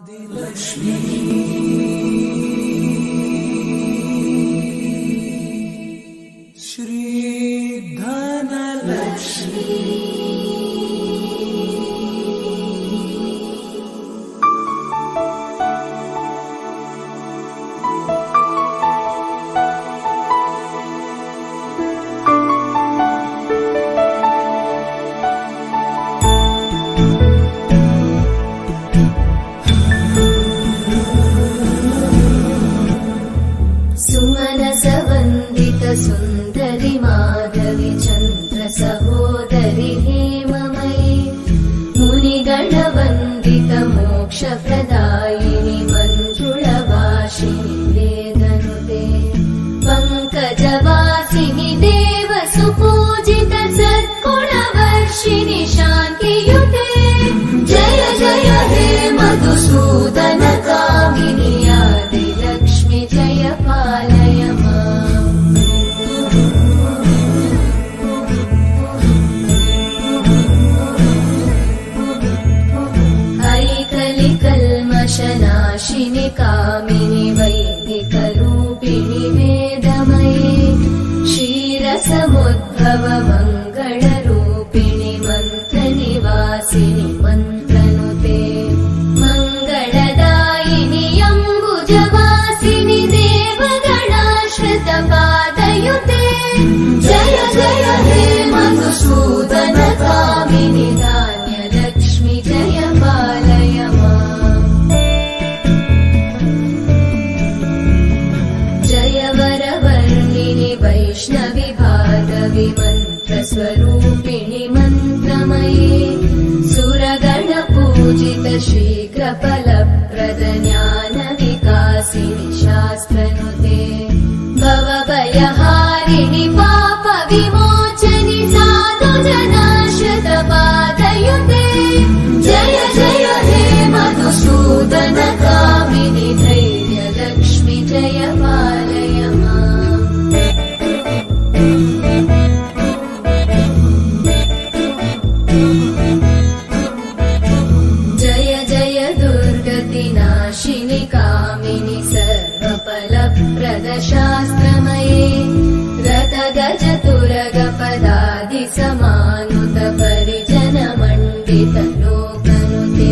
आदिलक्ष्मी श्री धनलक्ष्मी सुंदरी माधवी चंद्र सहोदरी हेममयी मुनिगण वंदित मोक्ष प्रदायिनी मंजुळवासिनी वेदनुते पंकजवासिनी देव सुपूजित सद्गुणवर्षिणि शान्तियुते जय जय हे मधुसूदन कामिनी आदिलक्ष्मी जय पालय माम् कल्मषनाशिनि कामिनि वैदिकरूपिणि वेदमये क्षीरसमुद्भव मङ्गलरूपिणि मन्त्रनिवासिनि मन्त्रनुते मङ्गलदायिनि अम्बुजवासिनि देवगणाश्रितपादयुते जय जय हे मधुसूदन कामिनि धान्यलक्ष्मी जय पालय माम् वैष्णवी भागवी मन्त्रस्वरूपिणि मन्त्रमये सुरगणपूजित शीघ्रफलप्रद ज्ञानविकासिनि शास्त्रनुते भवभयहारिणि पापविमोचनि साधुजनाश्रितपादयुते जय जय हे मधुसूदन कामिनि धैर्यलक्ष्मी जय पालय माम् जय जय दुर्गतिनाशिनि कामिनि सर्वफलप्रद शास्त्रमये रथगज तुरगपदादि समानुत परिजन मण्डित लोकनुते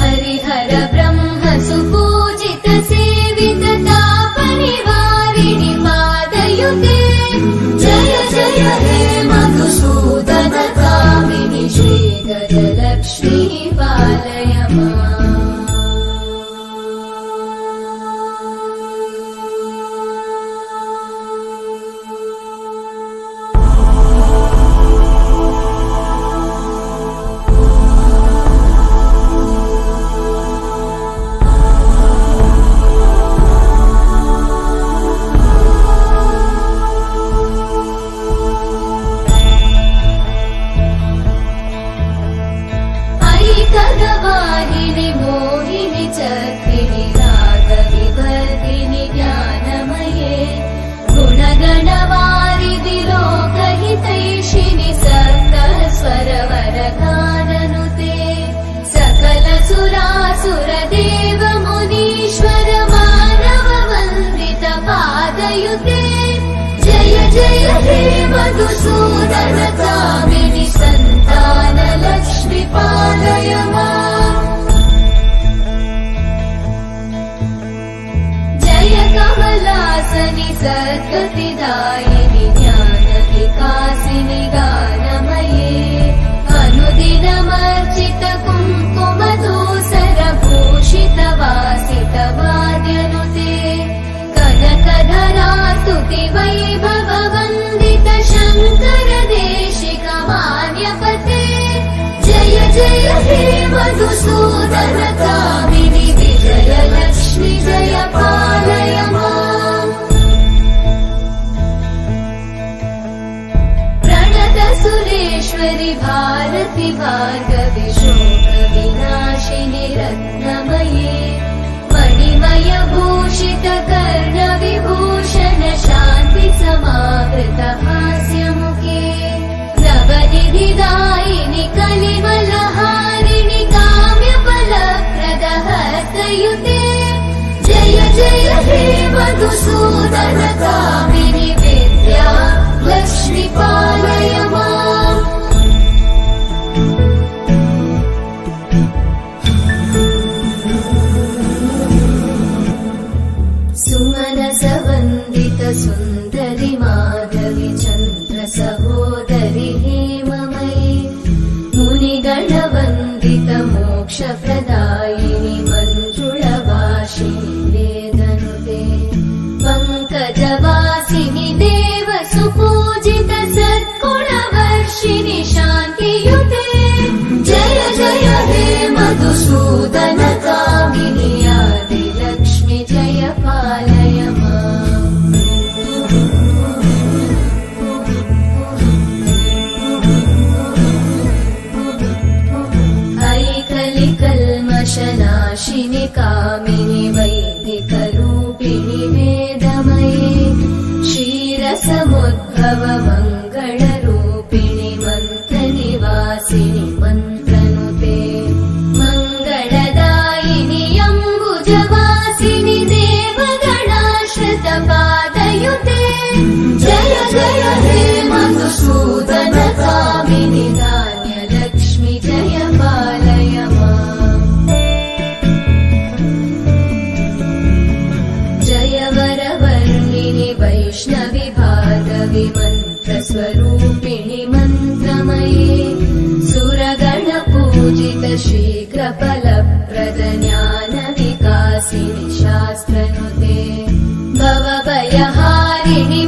हरिहर ब्रह्म सुपूजित सेवित तापनिवारिणि पादयुते जय जय हे मधुसूदन कामिनि श्री गजलक्ष्मी पालय माम् खगवाहिनि मोहिनि चक्रिणि रागविवर्धिनि ज्ञानमये गुणगणवारिधि लोकहितैषिणि सकल स्वरवरगाननुते सकल सुरासुर देव मुनीश्वर मानव वन्दित पादयुते जय जय हे मधुसूदन कामिनि सन्तान लक्ष्मी पालय माम् जय कमलासनि सद्गतिदायिनि ज्ञानविकासिनि गानमये अनुदिनमर्चित कुङ्कुमधूसर भूषित वासित वाद्यनुते कनकधरा स्तुति वैभव वन्दित शङ्कर देशिक मान्यपते जय जय हे मधुसूदन कामिनि विजयलक्ष्मी जय पालय माम् प्रणत सुरेश्वरि भारति भार्गवि शोकविनाशिनि रत्नमये मणिमय भूषित कर्णविभूषण शान्ति समावृत हास्यमुखे नवनिधिदायिनि कलिमलहारिणि काम्यफल पादयुते जय जय हे मधुसूदन कामिनि विद्या लक्ष्मी पालय माम् सुमनसवन्दित सुन्दरि माधवि चन्द्र सहोदरि हेममयि मुनिगणवन्दित मोक्षप्रदायिनि मञ्जुळवासिनि वेदनुते पङ्कजवासिनि देव सुपूजित सद्गुणवर्षिणि शान्तियुते जय जय हे मधुसूदन कामिनि आदिलक्ष्मि जय पालय माम् ऐकलिकल्मषनाशिनि कामिनि वैदिकरूपिणि वेदमये क्षीरसमुद्भव मङ्गलरूपिणि मन्त्रनिवासिनि मन्त्रनुते मङ्गलदायिनि अम्बुजवासिनि देवगणाश्रित पादयुते जय जय हे मधुसूदन कामिनि धान्यलक्ष्मि जय पालय माम् जय वरवर्णिनि वैष्णवि भार्गवि मन्त्रस्वरूपिणि मन्त्रमये सुरगणपूजित शीघ्रफलप्रद ज्ञानविकासिनि शास्त्रनुते भवभयहारिणि